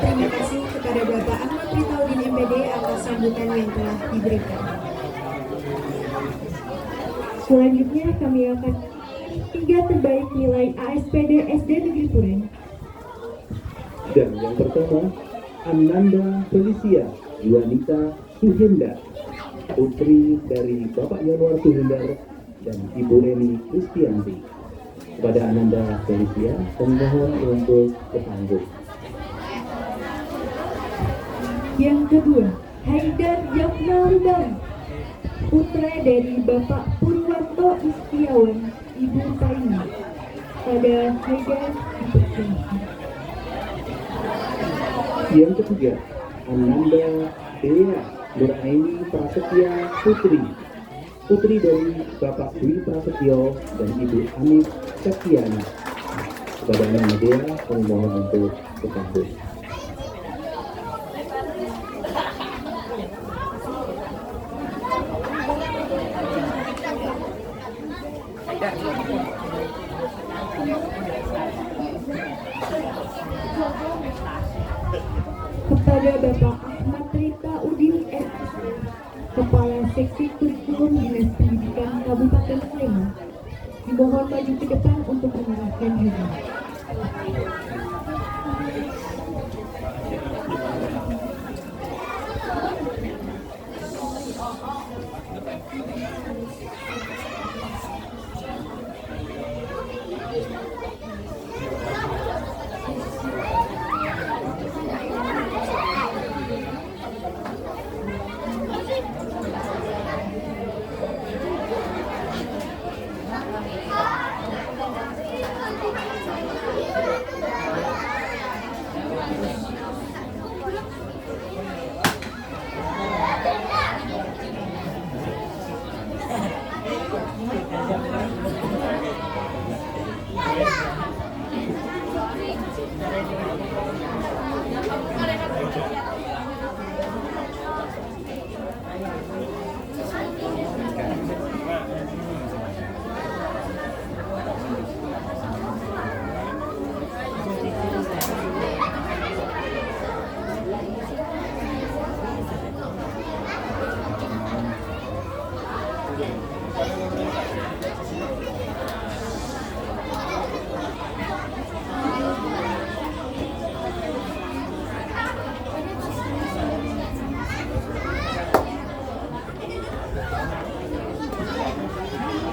Terima kasih kepada Bapak Ahmad Ritaudin MPD atas sambutan yang telah diberikan. Selanjutnya kami akan 3 terbaik nilai ASPD SD Negeri Puren. Dan yang pertama, Ananda Felicia Yuanita Suhendar, putri dari Bapak Yanuar Suhendar dan Ibu Reni Kristianti. Kepada Ananda Felicia, kami mohon untuk ke panggung. Yang kedua, Haidar Yafna Rubam, putra dari Bapak Purwanto Istiawan, Ibu Paini. Pada Haidar dipersilakan. Yang ketiga, Ananda Dea Nuraini Prasetya Putri, putri dari Bapak Dwi Prasetyo dan Ibu Anis Septiana. Kepada Ananda Dea, kami mohon untuk ke panggung. Kepada Bapak Ahmad Rita Udin S, Kepala Seksi Kurikulum Dinas Pendidikan Kabupaten Sleman, dimohon maju ke depan untuk menyerahkan diri.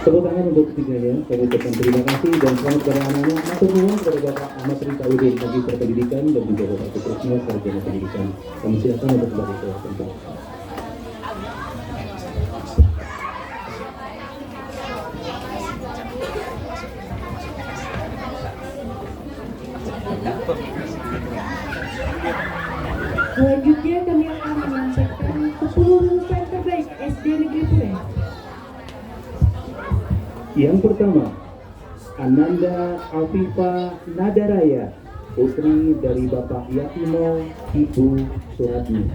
Tepuk tangan untuk ketiganya. Kami ucapkan terima kasih dan selamat kepada anak-anak. Matur nuwun kepada Bapak Ahmad Rita Udin, Magister Pendidikan, dan juga Bapak Sutrisno, Sarjana Pendidikan. Kami silakan untuk kembali ke tempat. Selanjutnya kami akan menyampaikan 10 lulusan terbaik SD Negeri Puren. Yang pertama, Ananda Afifa Nadaraya, putri dari Bapak Yatimo, Ibu Suratmi.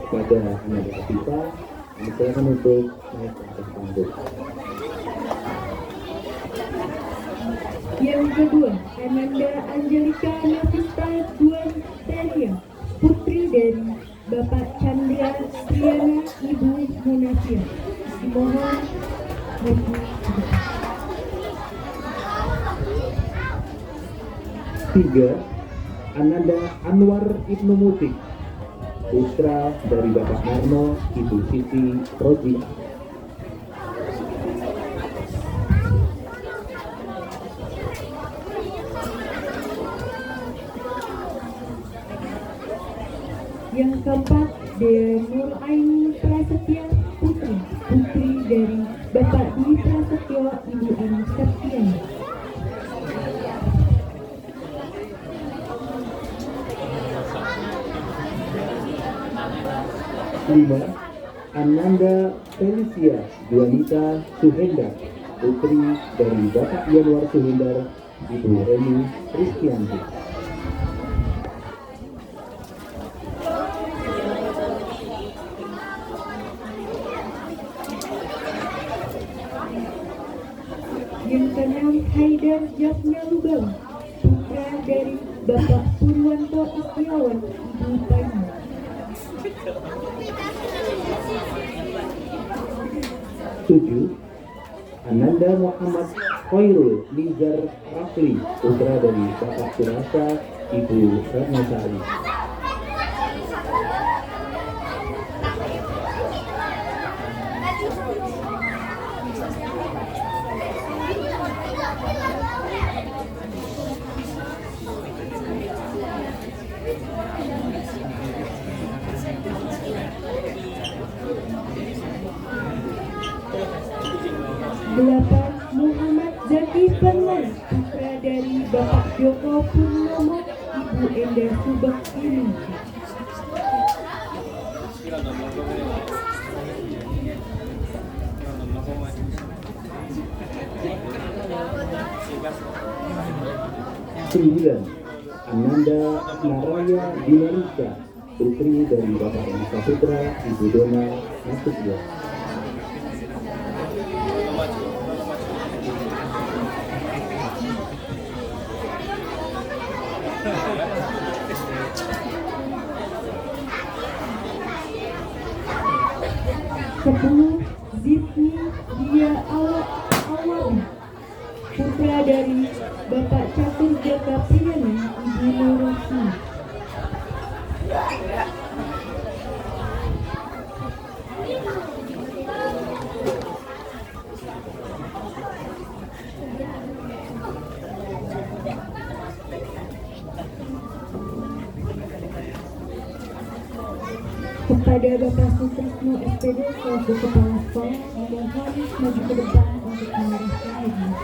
Kepada Ananda Afifa, kami silakan untuk naik ke atas panggung. Yang kedua, Ananda Angelika Nafista Duan Telia, putri dari Bapak Chandra Triana, Ibu Munafia. Dimohon maju. Tiga, Ananda Anwar Ibnu Mutik, putra dari Bapak Narno, Ibu Siti Roji. Yang keempat, Dea Nur Aini Prasetya Putri, putri dari Bapak Dwi Prasetyo, Ibu Ani Septiani. Lima, Ananda Felicia Duanita Suhendar, putri dari Bapak Yanwar Suhendar, Ibu Reni Rizkianti. Yang keenam, Haidar Jafna Lubang, putra dari Bapak Purwanto Istiawan, Ibu Pani. Tujuh, Ananda Muhammad Khairul Nizar Rafli, putra dari Bapak Surasa, Ibu Ratnasari. Delapan, Muhammad Zaki Permana, putra dari Bapak Joko Purnomo, Ibu Endah Subak ini. Sembilan, Ananda Naraya Dinarika, putri dari Bapak Eka Putra, Ibu Dona Nasution. 10, Zidni Dia Awali, putra dari Bapak Catur Jaka Priyana, Ibu Norosni. 11, kepada Bapak Sutrisno SPD selaku Kepala Sekolah, mohon maju ke depan untuk meneruskan ujian.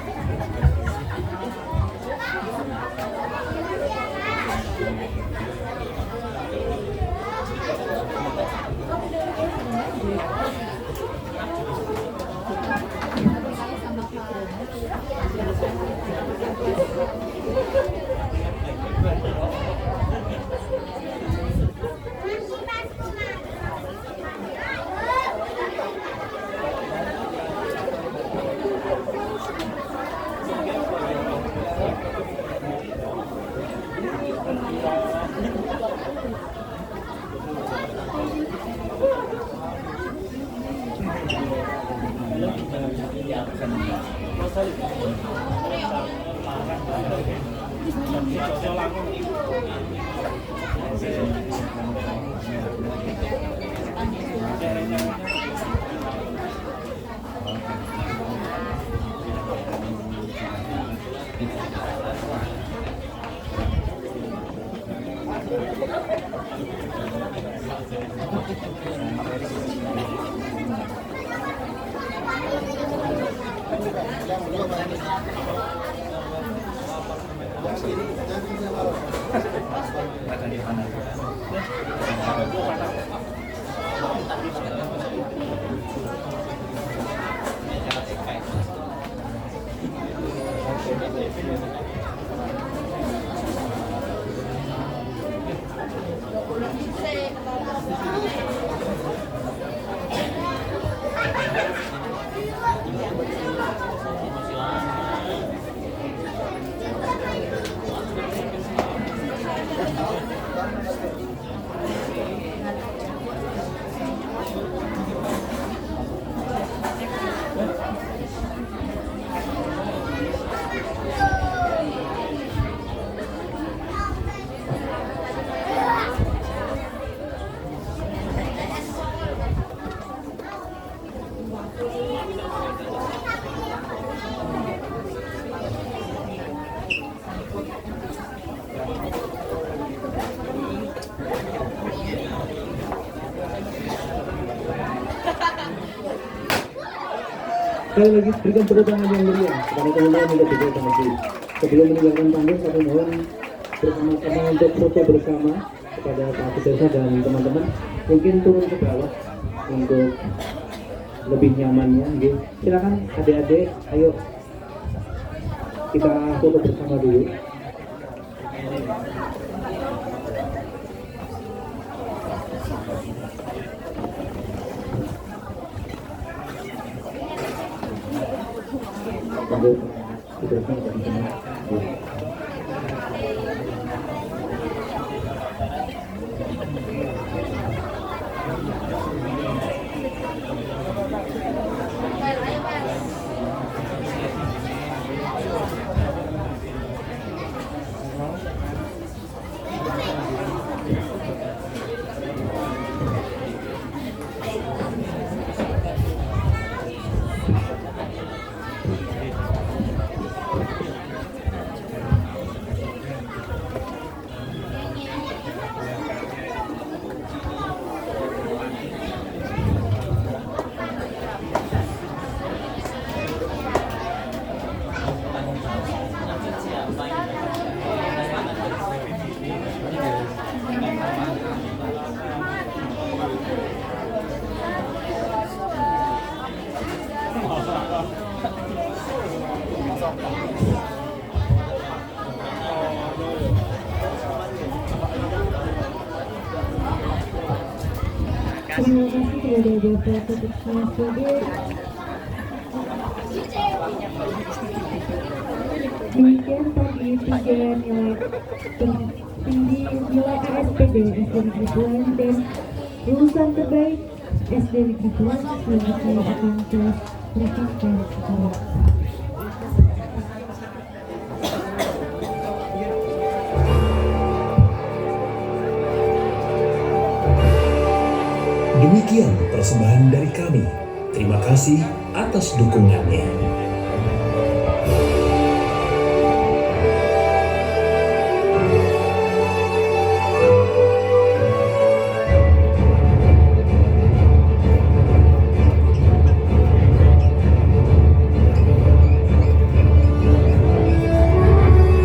Sekali lagi berikan tepuk tangan yang meriah kepada teman-teman yang berjoget sama diri. Sebelum meninggalkan panggung, kami mohon bersama-sama untuk foto bersama kepada Pak Desa dan teman-teman. Mungkin turun ke bawah untuk lebih nyamannya. Gitu. Silakan adik-adik, ayo kita foto bersama dulu. Untuk bersama teman-teman. Terima kasih kepada Bapak Ketua SPD. Demikian tadi 3 nilai tertinggi nilai ASPD SD Negeri Tuan dan lulusan terbaik SD Negeri Tuan selanjutnya akan saya serahkan kepada Demikian persembahan dari kami. Terima kasih atas dukungannya.